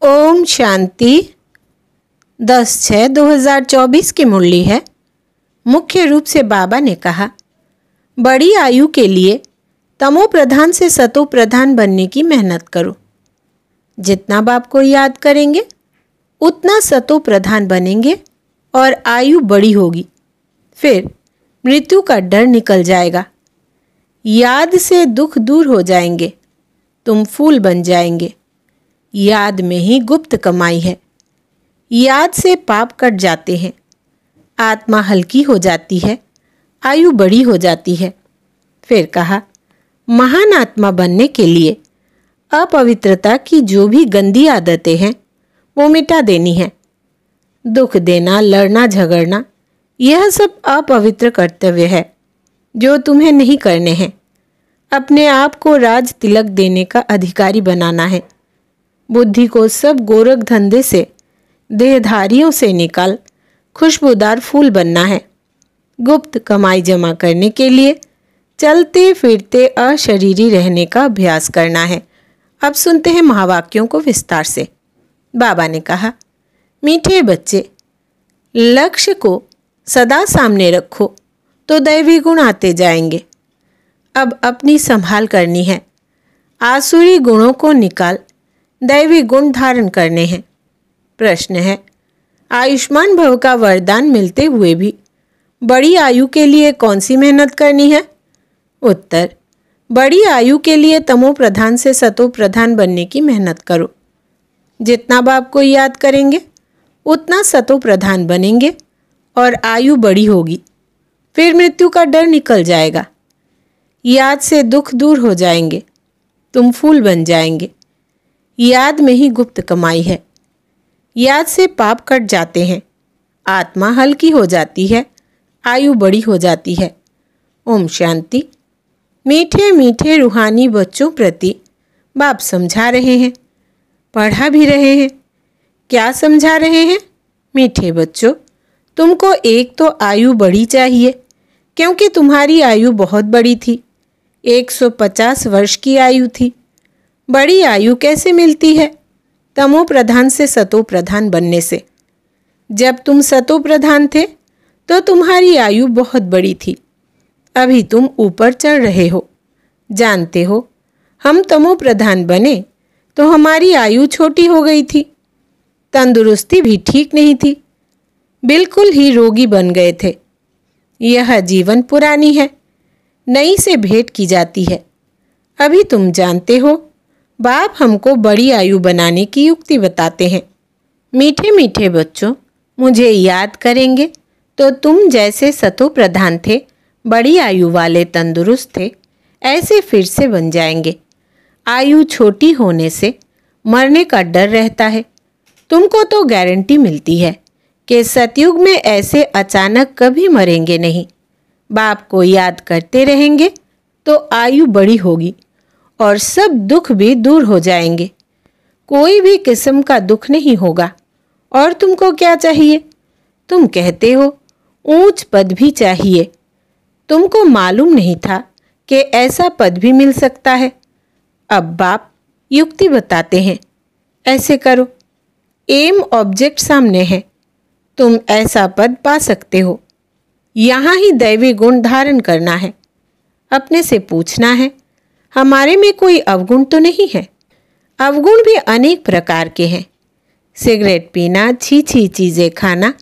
ओम शांति। 10/6/2024 की मुरली है। मुख्य रूप से बाबा ने कहा, बड़ी आयु के लिए तमो प्रधान से सतो प्रधान बनने की मेहनत करो। जितना बाप को याद करेंगे उतना सतो प्रधान बनेंगे और आयु बड़ी होगी। फिर मृत्यु का डर निकल जाएगा। याद से दुख दूर हो जाएंगे। तुम फूल बन जाएंगे। याद में ही गुप्त कमाई है। याद से पाप कट जाते हैं। आत्मा हल्की हो जाती है। आयु बड़ी हो जाती है। फिर कहा, महान आत्मा बनने के लिए अपवित्रता की जो भी गंदी आदतें हैं वो मिटा देनी है। दुख देना, लड़ना झगड़ना, यह सब अपवित्र कर्तव्य है जो तुम्हें नहीं करने हैं। अपने आप को राज तिलक देने का अधिकारी बनाना है। बुद्धि को सब गोरख धंधे से, देहधारियों से निकाल खुशबूदार फूल बनना है। गुप्त कमाई जमा करने के लिए चलते फिरते अशरीरी रहने का अभ्यास करना है। अब सुनते हैं महावाक्यों को विस्तार से। बाबा ने कहा, मीठे बच्चे, लक्ष्य को सदा सामने रखो तो दैवी गुण आते जाएंगे। अब अपनी संभाल करनी है। आसुरी गुणों को निकाल दैवी गुण धारण करने हैं। प्रश्न है, आयुष्मान भव का वरदान मिलते हुए भी बड़ी आयु के लिए कौन सी मेहनत करनी है? उत्तर, बड़ी आयु के लिए तमो प्रधान से सतो प्रधान बनने की मेहनत करो। जितना बाप को याद करेंगे उतना सतो प्रधान बनेंगे और आयु बड़ी होगी। फिर मृत्यु का डर निकल जाएगा। याद से दुख दूर हो जाएंगे। तुम फूल बन जाएंगे। याद में ही गुप्त कमाई है। याद से पाप कट जाते हैं। आत्मा हल्की हो जाती है। आयु बड़ी हो जाती है। ओम शांति। मीठे मीठे रूहानी बच्चों प्रति बाप समझा रहे हैं, पढ़ा भी रहे हैं। क्या समझा रहे हैं? मीठे बच्चों, तुमको एक तो आयु बड़ी चाहिए क्योंकि तुम्हारी आयु बहुत बड़ी थी। 150 वर्ष की आयु थी। बड़ी आयु कैसे मिलती है? तमो प्रधान से सतो प्रधान बनने से। जब तुम सतो प्रधान थे तो तुम्हारी आयु बहुत बड़ी थी। अभी तुम ऊपर चढ़ रहे हो। जानते हो, हम तमो प्रधान बने तो हमारी आयु छोटी हो गई थी। तंदुरुस्ती भी ठीक नहीं थी। बिल्कुल ही रोगी बन गए थे। यह जीवन पुरानी है, नई से भेंट की जाती है। अभी तुम जानते हो, बाप हमको बड़ी आयु बनाने की युक्ति बताते हैं। मीठे मीठे बच्चों, मुझे याद करेंगे तो तुम जैसे सतो प्रधान थे, बड़ी आयु वाले तंदुरुस्त थे, ऐसे फिर से बन जाएंगे। आयु छोटी होने से मरने का डर रहता है। तुमको तो गारंटी मिलती है कि सतयुग में ऐसे अचानक कभी मरेंगे नहीं। बाप को याद करते रहेंगे तो आयु बड़ी होगी और सब दुख भी दूर हो जाएंगे। कोई भी किस्म का दुख नहीं होगा। और तुमको क्या चाहिए? तुम कहते हो ऊंच पद भी चाहिए। तुमको मालूम नहीं था कि ऐसा पद भी मिल सकता है। अब बाप युक्ति बताते हैं। ऐसे करो। एम ऑब्जेक्ट सामने है। तुम ऐसा पद पा सकते हो। यहाँ ही दैवी गुण धारण करना है। अपने से पूछना है, हमारे में कोई अवगुण तो नहीं है? अवगुण भी अनेक प्रकार के हैं। सिगरेट पीना, छी चीज़ें खाना,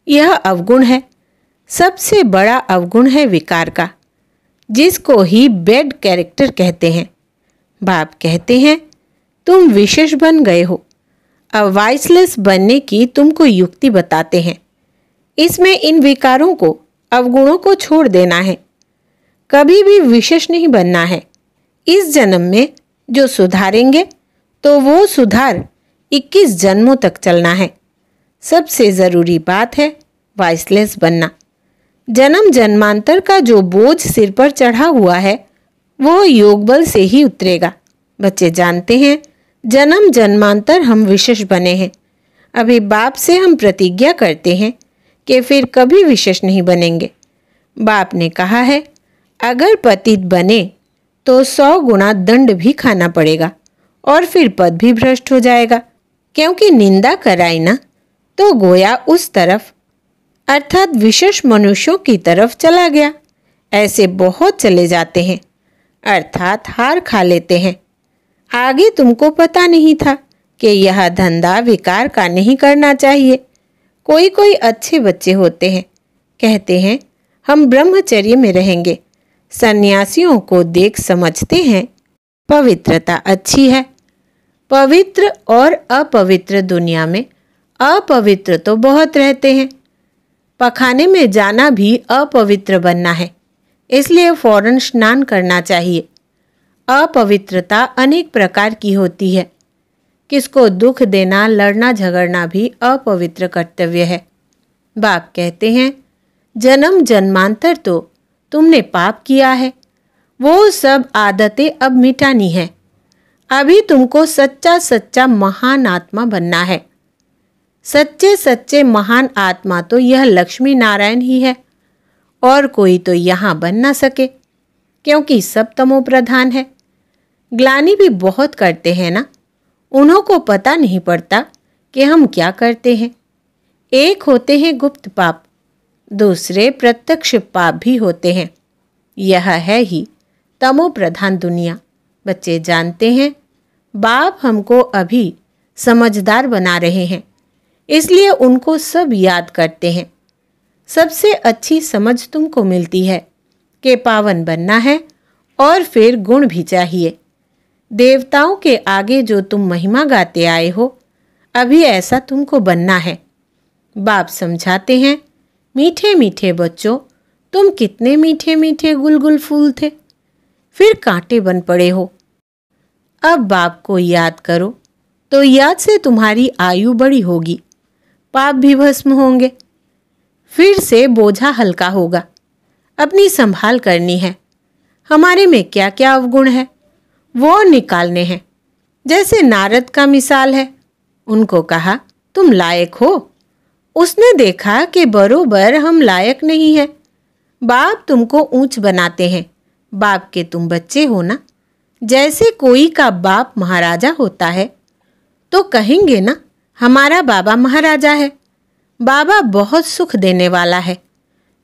यह अवगुण है। सबसे बड़ा अवगुण है विकार का, जिसको ही बैड कैरेक्टर कहते हैं। बाप कहते हैं, तुम विशेष बन गए हो। अब वाइसलेस बनने की तुमको युक्ति बताते हैं। इसमें इन विकारों को, अवगुणों को छोड़ देना है। कभी भी विशेष नहीं बनना है। इस जन्म में जो सुधारेंगे तो वो सुधार 21 जन्मों तक चलना है। सबसे ज़रूरी बात है वाइसलेस बनना। जन्म जन्मांतर का जो बोझ सिर पर चढ़ा हुआ है वो योग बल से ही उतरेगा। बच्चे जानते हैं, जन्म जन्मांतर हम विशेष बने हैं। अभी बाप से हम प्रतिज्ञा करते हैं कि फिर कभी विशेष नहीं बनेंगे। बाप ने कहा है, अगर पतित बने तो 100 गुना दंड भी खाना पड़ेगा और फिर पद भी भ्रष्ट हो जाएगा। क्योंकि निंदा कराई ना तो गोया उस तरफ अर्थात विशेष मनुष्यों की तरफ चला गया। ऐसे बहुत चले जाते हैं, अर्थात हार खा लेते हैं। आगे तुमको पता नहीं था कि यह धंधा विकार का नहीं करना चाहिए। कोई कोई अच्छे बच्चे होते हैं, कहते हैं हम ब्रह्मचर्य में रहेंगे। सन्यासियों को देख समझते हैं पवित्रता अच्छी है। पवित्र और अपवित्र दुनिया में अपवित्र तो बहुत रहते हैं। पखाने में जाना भी अपवित्र बनना है, इसलिए फौरन स्नान करना चाहिए। अपवित्रता अनेक प्रकार की होती है। किसको दुख देना, लड़ना झगड़ना भी अपवित्र कर्तव्य है। बाप कहते हैं जन्म जन्मांतर तो तुमने पाप किया है, वो सब आदतें अब मिटानी है। अभी तुमको सच्चा सच्चा महान आत्मा बनना है। सच्चे सच्चे महान आत्मा तो यह लक्ष्मी नारायण ही है, और कोई तो यहाँ बन ना सके, क्योंकि सब तमो प्रधान है। ग्लानि भी बहुत करते हैं ना, उन्हों को पता नहीं पड़ता कि हम क्या करते हैं। एक होते हैं गुप्त पाप, दूसरे प्रत्यक्ष पाप भी होते हैं। यह है ही तमो प्रधान दुनिया। बच्चे जानते हैं बाप हमको अभी समझदार बना रहे हैं, इसलिए उनको सब याद करते हैं। सबसे अच्छी समझ तुमको मिलती है कि पावन बनना है और फिर गुण भी चाहिए। देवताओं के आगे जो तुम महिमा गाते आए हो, अभी ऐसा तुमको बनना है। बाप समझाते हैं मीठे मीठे बच्चों, तुम कितने मीठे मीठे गुलगुल फूल थे, फिर कांटे बन पड़े हो। अब बाप को याद करो तो याद से तुम्हारी आयु बड़ी होगी, पाप भी भस्म होंगे, फिर से बोझा हल्का होगा। अपनी संभाल करनी है। हमारे में क्या क्या अवगुण है वो निकालने हैं। जैसे नारद का मिसाल है, उनको कहा तुम लायक हो। उसने देखा कि बरोबर हम लायक नहीं है। बाप तुमको ऊंच बनाते हैं। बाप के तुम बच्चे हो ना। जैसे कोई का बाप महाराजा होता है तो कहेंगे ना हमारा बाबा महाराजा है। बाबा बहुत सुख देने वाला है।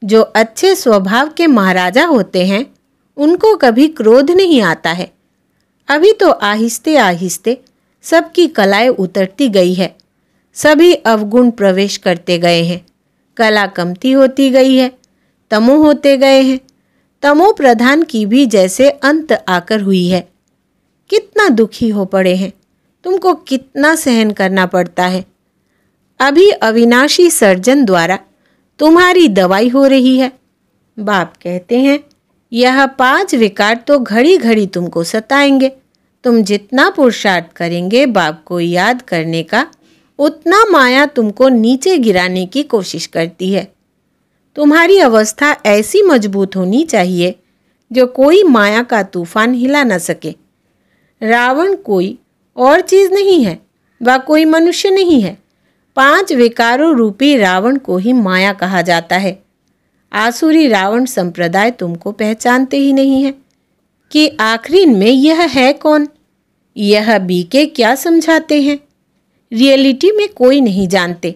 जो अच्छे स्वभाव के महाराजा होते हैं उनको कभी क्रोध नहीं आता है। अभी तो आहिस्ते आहिस्ते सबकी कलाएं उतरती गई है। सभी अवगुण प्रवेश करते गए हैं। कला कमती होती गई है, तमो होते गए हैं। तमो प्रधान की भी जैसे अंत आकर हुई है। कितना दुखी हो पड़े हैं, तुमको कितना सहन करना पड़ता है। अभी अविनाशी सर्जन द्वारा तुम्हारी दवाई हो रही है। बाप कहते हैं यह 5 विकार तो घड़ी घड़ी तुमको सताएंगे। तुम जितना पुरुषार्थ करेंगे बाप को याद करने का, उतना माया तुमको नीचे गिराने की कोशिश करती है। तुम्हारी अवस्था ऐसी मजबूत होनी चाहिए जो कोई माया का तूफान हिला न सके। रावण कोई और चीज़ नहीं है, वह कोई मनुष्य नहीं है। 5 विकारों रूपी रावण को ही माया कहा जाता है। आसुरी रावण संप्रदाय तुमको पहचानते ही नहीं है कि आखिरी में यह है कौन। यह बीके क्या समझाते हैं, रियलिटी में कोई नहीं जानते।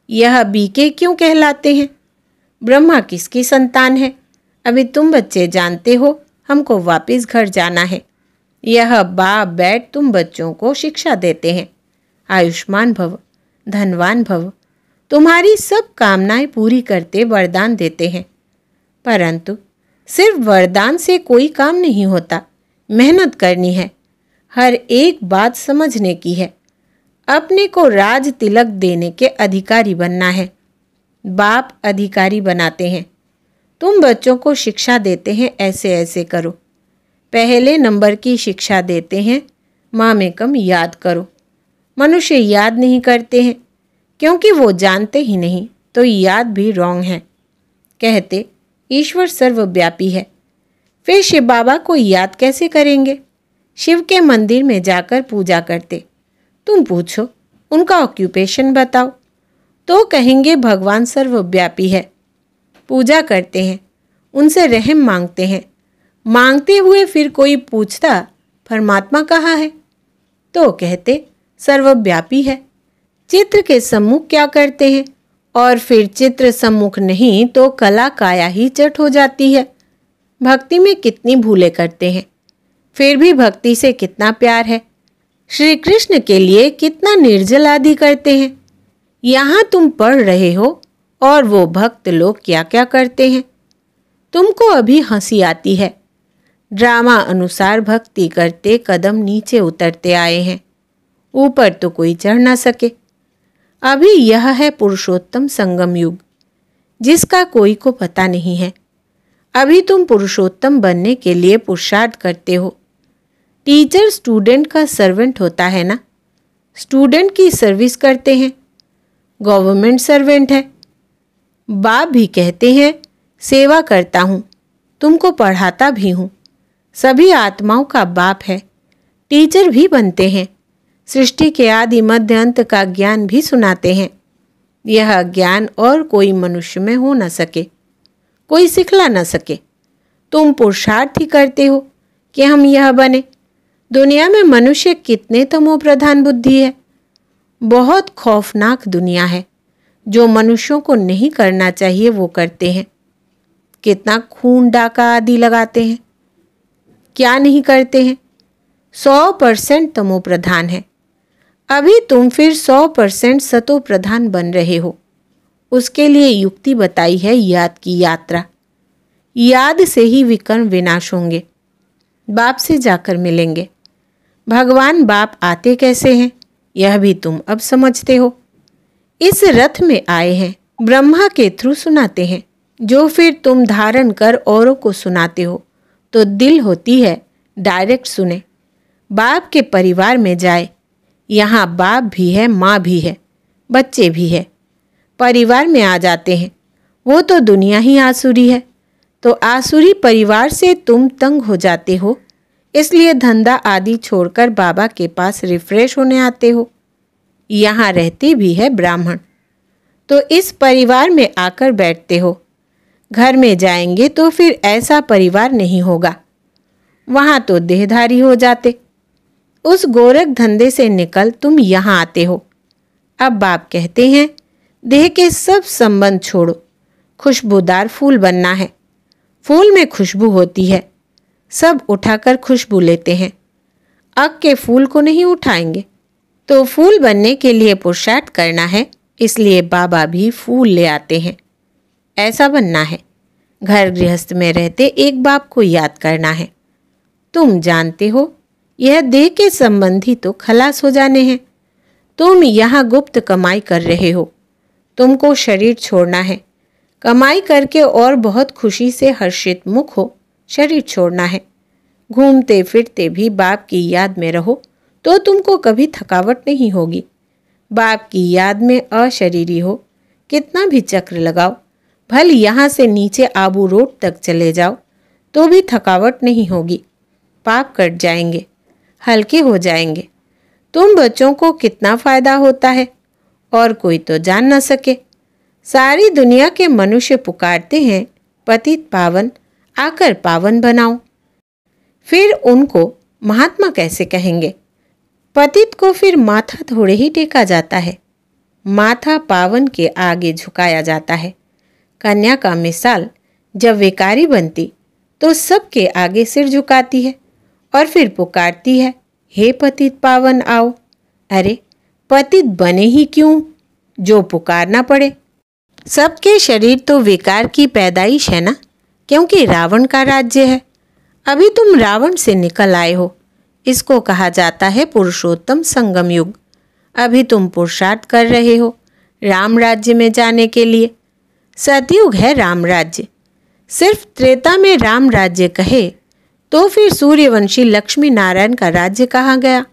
यह बीके क्यों कहलाते हैं, ब्रह्मा किसकी संतान है, अभी तुम बच्चे जानते हो। हमको वापस घर जाना है। यह बाप बैठ तुम बच्चों को शिक्षा देते हैं। आयुष्मान भव, धनवान भव, तुम्हारी सब कामनाएं पूरी करते वरदान देते हैं। परंतु सिर्फ वरदान से कोई काम नहीं होता, मेहनत करनी है। हर एक बात समझने की है। अपने को राज तिलक देने के अधिकारी बनना है। बाप अधिकारी बनाते हैं। तुम बच्चों को शिक्षा देते हैं ऐसे ऐसे करो। पहले नंबर की शिक्षा देते हैं माँ में कम याद करो। मनुष्य याद नहीं करते हैं क्योंकि वो जानते ही नहीं, तो याद भी रॉन्ग है। कहते ईश्वर सर्वव्यापी है, फिर शिव बाबा को याद कैसे करेंगे। शिव के मंदिर में जाकर पूजा करते। तुम पूछो उनका ऑक्यूपेशन बताओ तो कहेंगे भगवान सर्वव्यापी है। पूजा करते हैं, उनसे रहम मांगते हैं। मांगते हुए फिर कोई पूछता परमात्मा कहाँ है, तो कहते सर्वव्यापी है। चित्र के सम्मुख क्या करते हैं, और फिर चित्र सम्मुख नहीं तो कला काया ही चट हो जाती है। भक्ति में कितनी भूलें करते हैं, फिर भी भक्ति से कितना प्यार है। श्री कृष्ण के लिए कितना निर्जल आदि करते हैं। यहाँ तुम पढ़ रहे हो और वो भक्त लोग क्या क्या करते हैं। तुमको अभी हंसी आती है। ड्रामा अनुसार भक्ति करते कदम नीचे उतरते आए हैं, ऊपर तो कोई चढ़ ना सके। अभी यह है पुरुषोत्तम संगम युग, जिसका कोई को पता नहीं है। अभी तुम पुरुषोत्तम बनने के लिए पुरुषार्थ करते हो। टीचर स्टूडेंट का सर्वेंट होता है ना, स्टूडेंट की सर्विस करते हैं। गवर्नमेंट सर्वेंट है। बाप भी कहते हैं सेवा करता हूँ, तुमको पढ़ाता भी हूँ। सभी आत्माओं का बाप है। टीचर भी बनते हैं। सृष्टि के आदि मध्य अंत का ज्ञान भी सुनाते हैं। यह ज्ञान और कोई मनुष्य में हो न सके, कोई सिखला न सके। तुम पुरुषार्थ ही करते हो कि हम यह बने। दुनिया में मनुष्य कितने तमो प्रधान बुद्धि है। बहुत खौफनाक दुनिया है। जो मनुष्यों को नहीं करना चाहिए वो करते हैं। कितना खून डाका आदि लगाते हैं, क्या नहीं करते हैं। 100% तमो प्रधान है। अभी तुम फिर 100% सतो प्रधान बन रहे हो। उसके लिए युक्ति बताई है याद की यात्रा। याद से ही विकर्म विनाश होंगे। बाप से जाकर मिलेंगे। भगवान बाप आते कैसे हैं यह भी तुम अब समझते हो। इस रथ में आए हैं, ब्रह्मा के थ्रू सुनाते हैं, जो फिर तुम धारण कर औरों को सुनाते हो। तो दिल होती है डायरेक्ट सुने। बाप के परिवार में जाए। यहाँ बाप भी है, माँ भी है, बच्चे भी है। परिवार में आ जाते हैं। वो तो दुनिया ही आसुरी है। तो आसुरी परिवार से तुम तंग हो जाते हो, इसलिए धंधा आदि छोड़कर बाबा के पास रिफ्रेश होने आते हो। यहाँ रहते भी है ब्राह्मण, तो इस परिवार में आकर बैठते हो। घर में जाएंगे तो फिर ऐसा परिवार नहीं होगा। वहाँ तो देहधारी हो जाते। उस गोरख धंधे से निकल तुम यहाँ आते हो। अब बाप कहते हैं देह के सब संबंध छोड़ो, खुशबूदार फूल बनना है। फूल में खुशबू होती है। सब उठाकर खुशबू लेते हैं, अग के फूल को नहीं उठाएंगे। तो फूल बनने के लिए पुरुषार्थ करना है, इसलिए बाबा भी फूल ले आते हैं। ऐसा बनना है। घर गृहस्थ में रहते एक बाप को याद करना है। तुम जानते हो यह देह के संबंधी तो खलास हो जाने हैं। तुम यहाँ गुप्त कमाई कर रहे हो। तुमको शरीर छोड़ना है। कमाई करके और बहुत खुशी से हर्षित मुख हो शरीर छोड़ना है। घूमते फिरते भी बाप की याद में रहो तो तुमको कभी थकावट नहीं होगी। बाप की याद में अशरीरी हो, कितना भी चक्र लगाओ, भले यहाँ से नीचे आबू रोड तक चले जाओ तो भी थकावट नहीं होगी। पाप कट जाएंगे, हल्के हो जाएंगे। तुम बच्चों को कितना फायदा होता है और कोई तो जान न सके। सारी दुनिया के मनुष्य पुकारते हैं पतित पावन, आकर पावन बनाओ। फिर उनको महात्मा कैसे कहेंगे। पतित को फिर माथा थोड़े ही टेका जाता है, माथा पावन के आगे झुकाया जाता है। कन्या का मिसाल जब विकारी बनती तो सबके आगे सिर झुकाती है और फिर पुकारती है हे पतित पावन आओ। अरे पतित बने ही क्यों जो पुकारना पड़े। सबके शरीर तो विकार की पैदाइश है ना, क्योंकि रावण का राज्य है। अभी तुम रावण से निकल आए हो। इसको कहा जाता है पुरुषोत्तम संगम युग। अभी तुम पुरुषार्थ कर रहे हो राम राज्य में जाने के लिए। सतयुग है राम राज्य। सिर्फ त्रेता में राम राज्य कहे तो फिर सूर्यवंशी लक्ष्मी नारायण का राज्य कहाँ गया।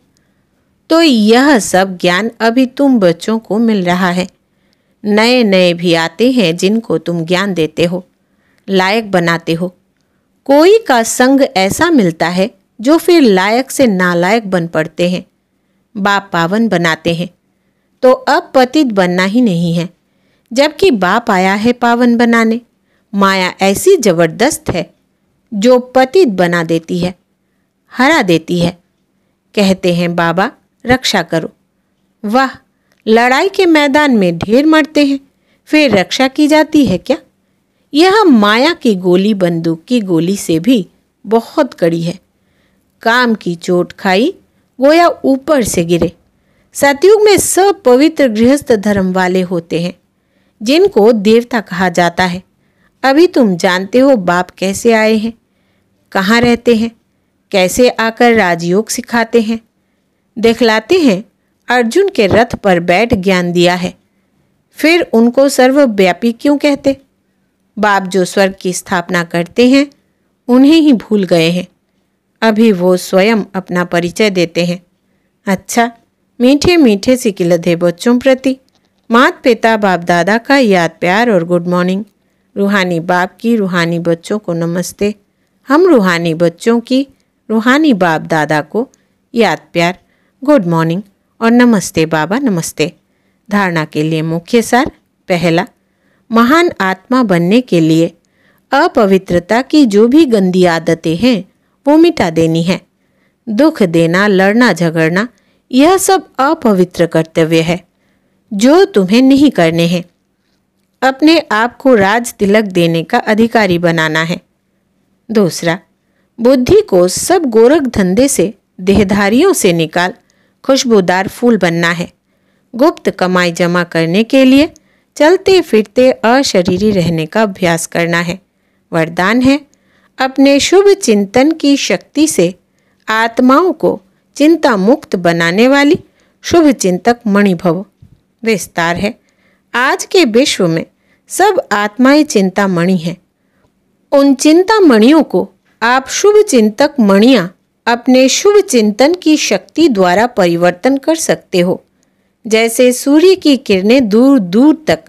तो यह सब ज्ञान अभी तुम बच्चों को मिल रहा है। नए नए भी आते हैं जिनको तुम ज्ञान देते हो, लायक बनाते हो। कोई का संग ऐसा मिलता है जो फिर लायक से नालायक बन पड़ते हैं। बाप पावन बनाते हैं तो अब पतित बनना ही नहीं है, जबकि बाप आया है पावन बनाने। माया ऐसी जबरदस्त है जो पतित बना देती है, हरा देती है। कहते हैं बाबा रक्षा करो। वाह, लड़ाई के मैदान में ढेर मरते हैं, फिर रक्षा की जाती है क्या? यह माया की गोली बंदूक की गोली से भी बहुत कड़ी है। काम की चोट खाई गोया ऊपर से गिरे। सतयुग में सब पवित्र गृहस्थ धर्म वाले होते हैं जिनको देवता कहा जाता है। अभी तुम जानते हो बाप कैसे आए हैं, कहाँ रहते हैं, कैसे आकर राजयोग सिखाते हैं, दिखलाते हैं। अर्जुन के रथ पर बैठ ज्ञान दिया है, फिर उनको सर्वव्यापी क्यों कहते? बाप जो स्वर्ग की स्थापना करते हैं उन्हें ही भूल गए हैं। अभी वो स्वयं अपना परिचय देते हैं। अच्छा, मीठे मीठे सिकिलधे बच्चों प्रति माता पिता बाप दादा का याद प्यार और गुड मॉर्निंग। रूहानी बाप की रूहानी बच्चों को नमस्ते। हम रूहानी बच्चों की रूहानी बाप दादा को याद प्यार, गुड मॉर्निंग और नमस्ते बाबा नमस्ते। धारणा के लिए मुख्य सार। पहला, महान आत्मा बनने के लिए अपवित्रता की जो भी गंदी आदतें हैं वो मिटा देनी है। दुख देना, लड़ना झगड़ना, यह सब अपवित्र कर्तव्य है जो तुम्हें नहीं करने हैं। अपने आप को राज तिलक देने का अधिकारी बनाना है। दूसरा, बुद्धि को सब गोरख धंधे से, देहधारियों से निकाल खुशबूदार फूल बनना है। गुप्त कमाई जमा करने के लिए चलते फिरते अशरीरी रहने का अभ्यास करना है। वरदान है, अपने शुभ चिंतन की शक्ति से आत्माओं को चिंता मुक्त बनाने वाली शुभ चिंतक मणि भव। विस्तार है, आज के विश्व में सब आत्माएं चिंता मणि हैं। उन चिंता मणियों को आप शुभ चिंतक मणियां अपने शुभ चिंतन की शक्ति द्वारा परिवर्तन कर सकते हो। जैसे सूर्य की किरणें दूर दूर तक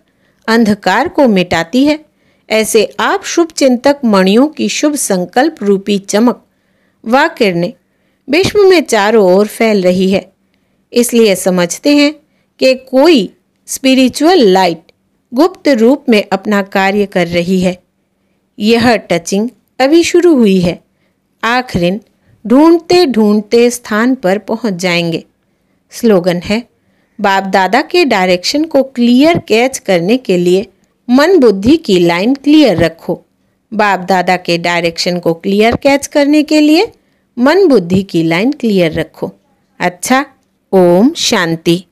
अंधकार को मिटाती है, ऐसे आप शुभ चिंतक मणियों की शुभ संकल्प रूपी चमक व किरणें विश्व में चारों ओर फैल रही है। इसलिए समझते हैं कि कोई स्पिरिचुअल लाइट गुप्त रूप में अपना कार्य कर रही है। यह टचिंग अभी शुरू हुई है। आखिर ढूंढते ढूंढते स्थान पर पहुंच जाएंगे। स्लोगन है, बाप दादा के डायरेक्शन को क्लियर कैच करने के लिए मन बुद्धि की लाइन क्लियर रखो। बाप दादा के डायरेक्शन को क्लियर कैच करने के लिए मन बुद्धि की लाइन क्लियर रखो। अच्छा, ओम शांति।